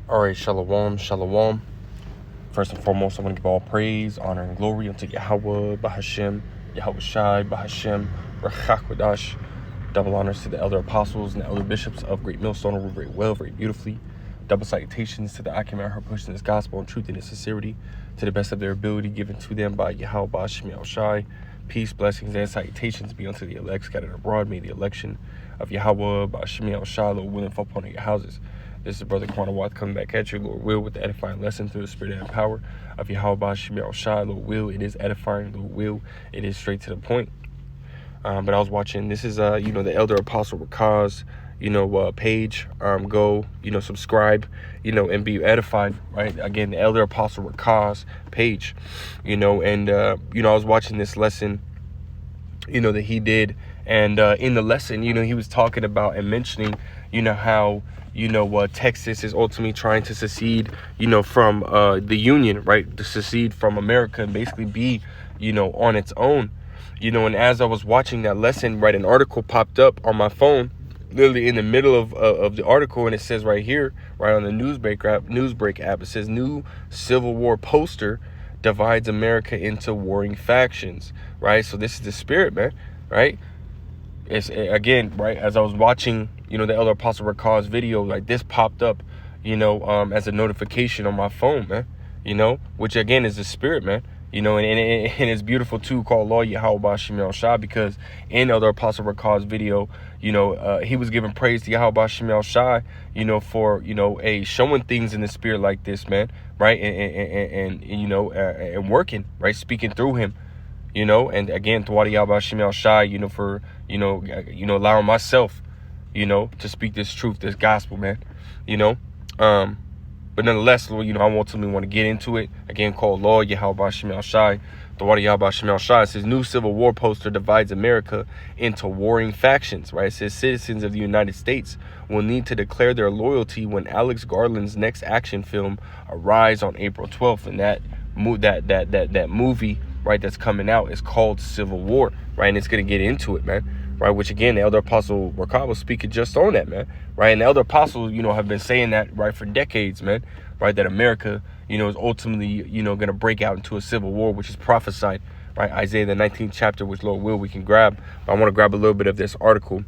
All right, shalom, shalom. First and foremost, I want to give all praise, honor, and glory unto Yahweh, Bahashem, Yahweh Shai, Bahashem, Rachakwadash. Double honors to the elder apostles and the elder bishops of Great Millstone, who very well, very beautifully. Double salutations to the Akim who are pushing this gospel in truth and in sincerity to the best of their ability, given to them by Yahweh, Bahashem, Shai. Peace, blessings, and salutations be unto the elect scattered abroad. May the election of Yahweh, Bahashem, Shai, Lord willing, fall upon your houses. This is Brother Quanah coming back at you, Lord will, with the edifying lesson through the spirit and power of Yahweh Bashim Shai. Lord will, it is edifying. Lord will, it is straight to the point. But I was watching, this is, the Elder Apostle Rakaz, page. Go, subscribe, and be edified, right? Again, the Elder Apostle Rakaz page, and, I was watching this lesson, that he did. And in the lesson, he was talking about and mentioning, how, Texas is ultimately trying to secede, from the Union, right? To secede from America and basically be, on its own, and as I was watching that lesson, right, an article popped up on my phone, literally in the middle of the article, and it says right here, right on the Newsbreak app, it says new Civil War poster divides America into warring factions, right? So this is the spirit, man, right? It's again, right, as I was watching, the Elder Apostle Rakaz's video, like this popped up, as a notification on my phone, man, which again is the spirit, man, and it's beautiful too, called Law Yahweh Bashim Shai, because in Elder Apostle Rakaz's video, he was giving praise to Yahweh Bashim Shai, for, showing things in the spirit like this, man, right, and working, right, speaking through him. And again, Thwadi Yahweh Shai, for, allowing myself, to speak this truth, this gospel, man, but nonetheless, Lord, I ultimately want to get into it. Again, called Law Yahweh Shai, Thwadi Yahweh Shai. It says, new Civil War poster divides America into warring factions, right? It says, citizens of the United States will need to declare their loyalty when Alex Garland's next action film arrives on April 12th. And that movie, right, that's coming out is called Civil War, right? And it's going to get into it, man, right? Which again, the Elder Apostle Rakaz was speaking just on that, man, right? And the Elder Apostles, have been saying that, right, for decades, man, right? That America, is ultimately, going to break out into a civil war, which is prophesied, right? Isaiah, the 19th chapter, which Lord will, we can grab. I want to grab a little bit of this article.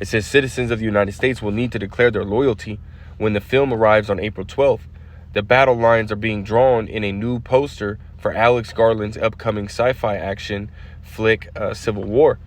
It says, citizens of the United States will need to declare their loyalty when the film arrives on April 12th. The battle lines are being drawn in a new poster for Alex Garland's upcoming sci-fi action flick, Civil War.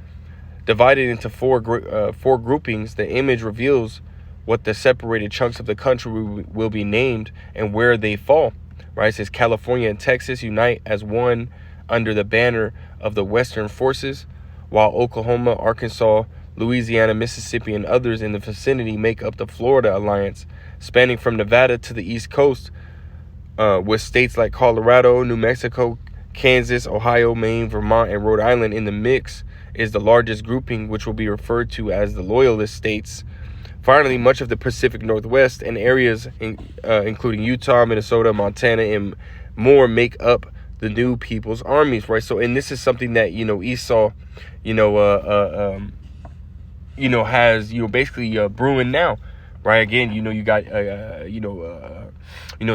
Divided into four groupings, the image reveals what the separated chunks of the country will be named and where they fall. Right? It says California and Texas unite as one under the banner of the Western forces, while Oklahoma, Arkansas, Louisiana, Mississippi, and others in the vicinity make up the Florida Alliance, spanning from Nevada to the East Coast, with states like Colorado, New Mexico, Kansas, Ohio, Maine, Vermont, and Rhode Island in the mix. Is the largest grouping, which will be referred to as the Loyalist States. Finally, much of the Pacific Northwest and areas including Utah, Minnesota, Montana, and more make up the new People's Armies, right? So, and this is something that, Esau, has, basically brewing now, right? Again, you got,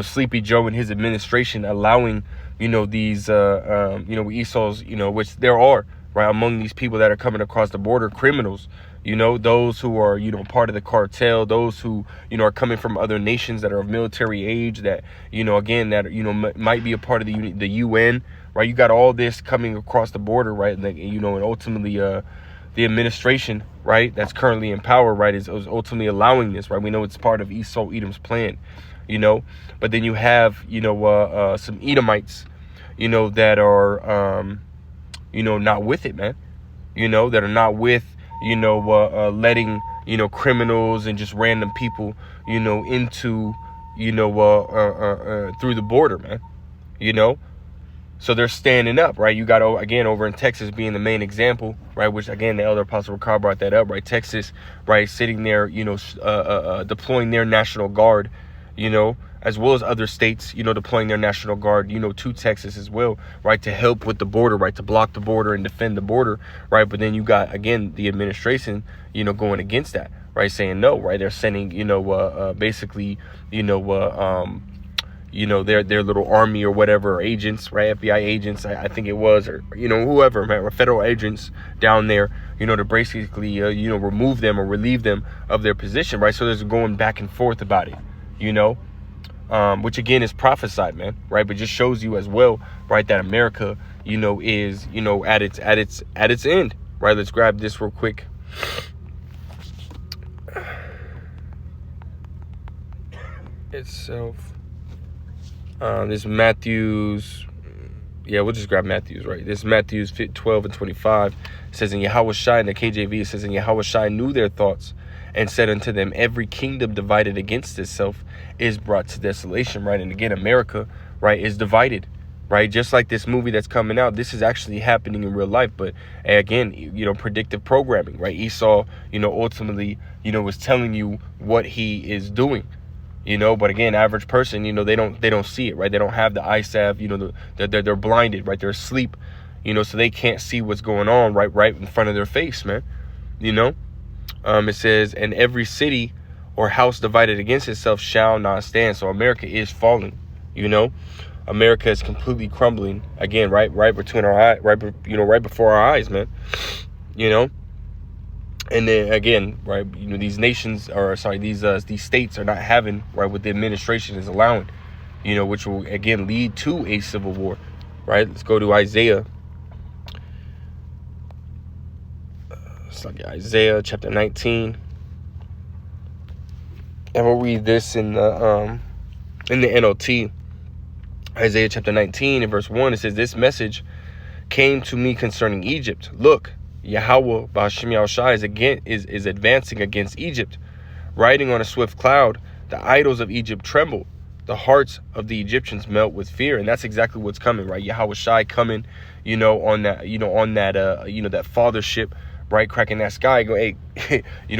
Sleepy Joe and his administration allowing, these, Esau's, which there are, right, among these people that are coming across the border, criminals, those who are, part of the cartel, those who, are coming from other nations that are of military age, that, again, that, might be a part of the UN, right? You got all this coming across the border, right? And, and ultimately, the administration, right, that's currently in power, right, is ultimately allowing this, right? We know it's part of Esau Edom's plan, but then you have, some Edomites, that are, not with it, man, that are not with, letting, criminals and just random people, into, through the border, man, so they're standing up, right? You got, again, over in Texas being the main example, right? Which, again, the Elder Apostle Rakaz brought that up, right? Texas, right, sitting there, deploying their National Guard, as well as other states, deploying their National Guard, to Texas as well, right, to help with the border, right, to block the border and defend the border, right? But then you got, again, the administration, going against that, right, saying no, right? They're sending, basically, their little army or whatever, or agents, right? FBI agents, I think it was, or, whoever, man, or federal agents down there, to basically, remove them or relieve them of their position, right? So there's going back and forth about it, which again is prophesied, man, right? But just shows you as well, right, that America, is, at its end, right? Let's grab this real quick. Itself. This Matthew's, we'll just grab Matthew's, right? This Matthew's 12 and 25 says, in Yahushua, in the KJV, it says, and Yahushua knew their thoughts and said unto them, every kingdom divided against itself is brought to desolation, right? And again, America, right, is divided, right? Just like this movie that's coming out, this is actually happening in real life. But again, predictive programming, right? Esau, ultimately, was telling you what he is doing. But again, average person, they don't see it, right? They don't have the eye salve, they're blinded, right? They're asleep, so they can't see what's going on right in front of their face, man. It says, and every city or house divided against itself shall not stand. So America is falling, America is completely crumbling again, right between our eyes, right before our eyes, man. And then again, right, these nations, these states are not having, right, what the administration is allowing, which will again lead to a civil war, right? Let's go to Isaiah. Isaiah chapter 19, and we'll read this in the NLT. Isaiah chapter 19 and verse 1. It says, "This message came to me concerning Egypt. Look, Yahweh Ba'Shem Yahushua is advancing against Egypt, riding on a swift cloud. The idols of Egypt tremble. The hearts of the Egyptians melt with fear." And that's exactly what's coming, right? Yahushua coming, on that, that fathership, right? Cracking that sky, go, hey,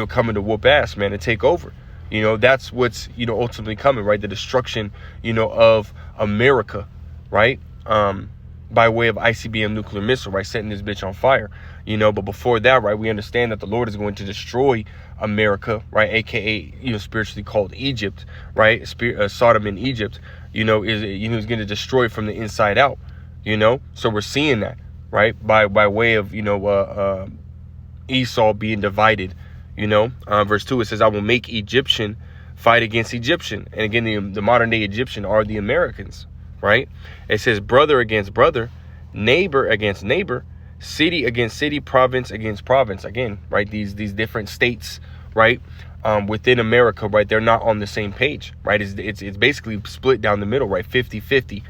coming to whoop ass, man, and take over. That's what's, ultimately coming, right? The destruction, of America, right? By way of ICBM nuclear missile, right? Setting this bitch on fire, but before that, right, we understand that the Lord is going to destroy America, right? AKA, spiritually called Egypt, right? Sodom in Egypt, is going to destroy from the inside out, so we're seeing that, right? By way of, Esau being divided, verse 2, it says, "I will make Egyptian fight against Egyptian." And again, the modern day Egyptian are the Americans, right? It says brother against brother, neighbor against neighbor, city against city, province against province. Again, right? These different states, right? Within America, right? They're not on the same page, right? It's basically split down the middle, right? 50-50,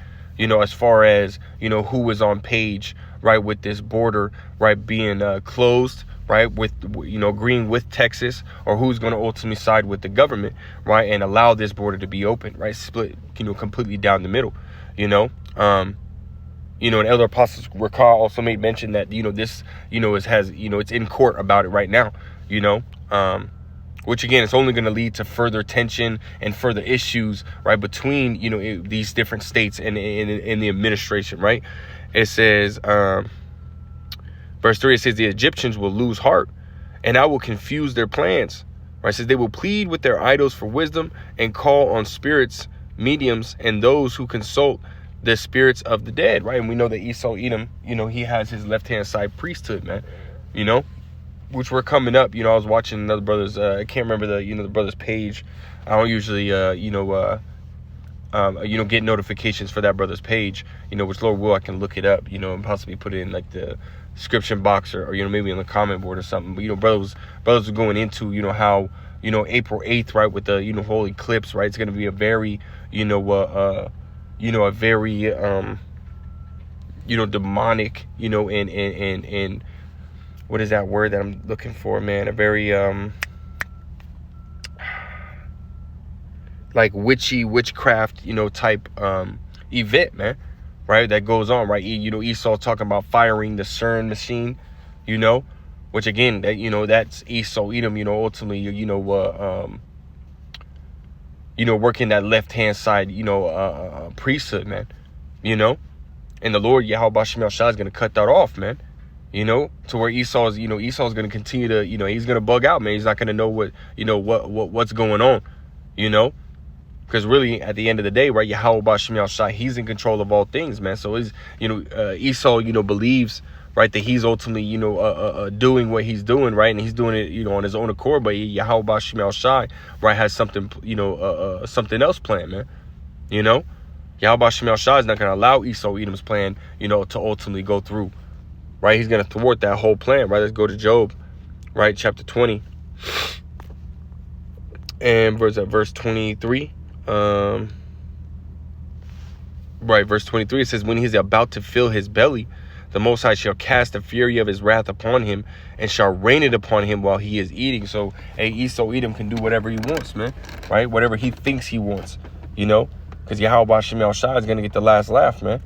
as far as, who is on page, right? With this border, right? Being closed, right, with, agreeing with Texas, or who's going to ultimately side with the government, right, and allow this border to be open, right, split, completely down the middle, and Elder Apostle Rakar also made mention that, this, it's in court about it right now, which again, it's only going to lead to further tension and further issues, right, between, these different states and the administration, right. It says, verse 3, it says, "The Egyptians will lose heart, and I will confuse their plans." Right? It says, "They will plead with their idols for wisdom and call on spirits, mediums, and those who consult the spirits of the dead." Right? And we know that Esau Edom, he has his left-hand side priesthood, man, which we're coming up. I was watching another brother's, I can't remember the brother's page. I don't usually, get notifications for that brother's page, which Lord will, I can look it up, and possibly put it in like the description box or maybe in the comment board or something. But, brothers are going into, how, April 8th, right, with the, whole eclipse, right? It's going to be a very, a very, demonic, and what is that word that I'm looking for, man? A very, like witchcraft, type, event, man. Right, that goes on, right? Esau talking about firing the CERN machine, which again, that that's Esau Edom, ultimately, working that left hand side, priesthood, man, and the Lord Yahweh Ba'Shem Yahushua is gonna cut that off, man, you know, to where Esau's going to continue to, he's going to bug out, man. He's not going to know what's going on, because really at the end of the day, right, Yahweh B'Shem Yahushai, he's in control of all things, man. So Esau, believes, right, that he's ultimately, doing what he's doing, right, and he's doing it, on his own accord. But Yahweh B'Shem Yahushai, right, has something, something else planned, man. Yahweh B'Shem Yahushai is not going to allow Esau Edom's plan, to ultimately go through, right? He's going to thwart that whole plan, right? Let's go to Job, right, chapter 20, and verse 23. Right, verse 23, it says, when he's about to fill his belly, the Most High shall cast the fury of his wrath upon him and shall rain it upon him while he is eating. So, Esau Edom can do whatever he wants, man, right? Whatever he thinks he wants, because Yahweh B'Shem Yahushai is going to get the last laugh, man.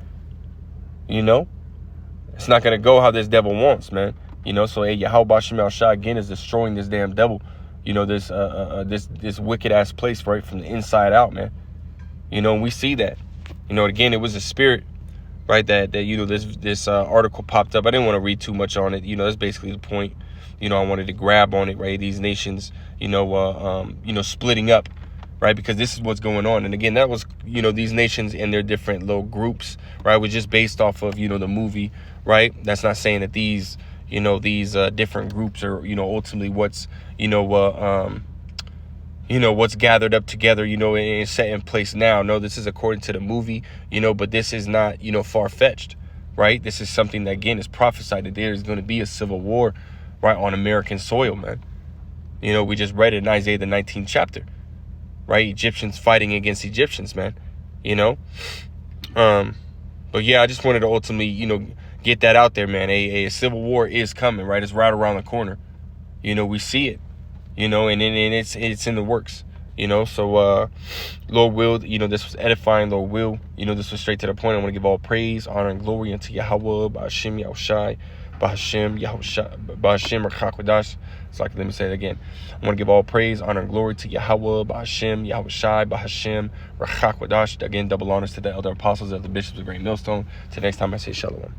It's not going to go how this devil wants, man. So, Yahweh B'Shem Yahushai, again, is destroying this damn devil. This wicked ass place, right, from the inside out, man. And we see that. Again, it was a spirit, right, that this article popped up. I didn't want to read too much on it. That's basically the point. I wanted to grab on it, right? These nations, splitting up, right? Because this is what's going on. And again, that was, these nations and their different little groups, right, was just based off of, the movie, right? That's not saying that these different groups are, ultimately what's, what's gathered up together, and set in place now. No, this is according to the movie, but this is not, far-fetched, right? This is something that, again, is prophesied that there is going to be a civil war, right, on American soil, man. We just read it in Isaiah, the 19th chapter, right? Egyptians fighting against Egyptians, man, But yeah, I just wanted to ultimately, get that out there, man. A civil war is coming, right? It's right around the corner. We see it, and it's in the works, So, Lord will, this was edifying. Lord will, this was straight to the point. I want to give all praise, honor, and glory unto Yahweh, B'Shem Yahushai, B'Shem Rachakwadash. So let me say it again. I want to give all praise, honor, and glory to Yahweh, B'Shem Yahushai, B'Shem Rachakwadash. Again, double honors to the elder apostles, of the bishops of Great Millstone. Till next time, I say shalom.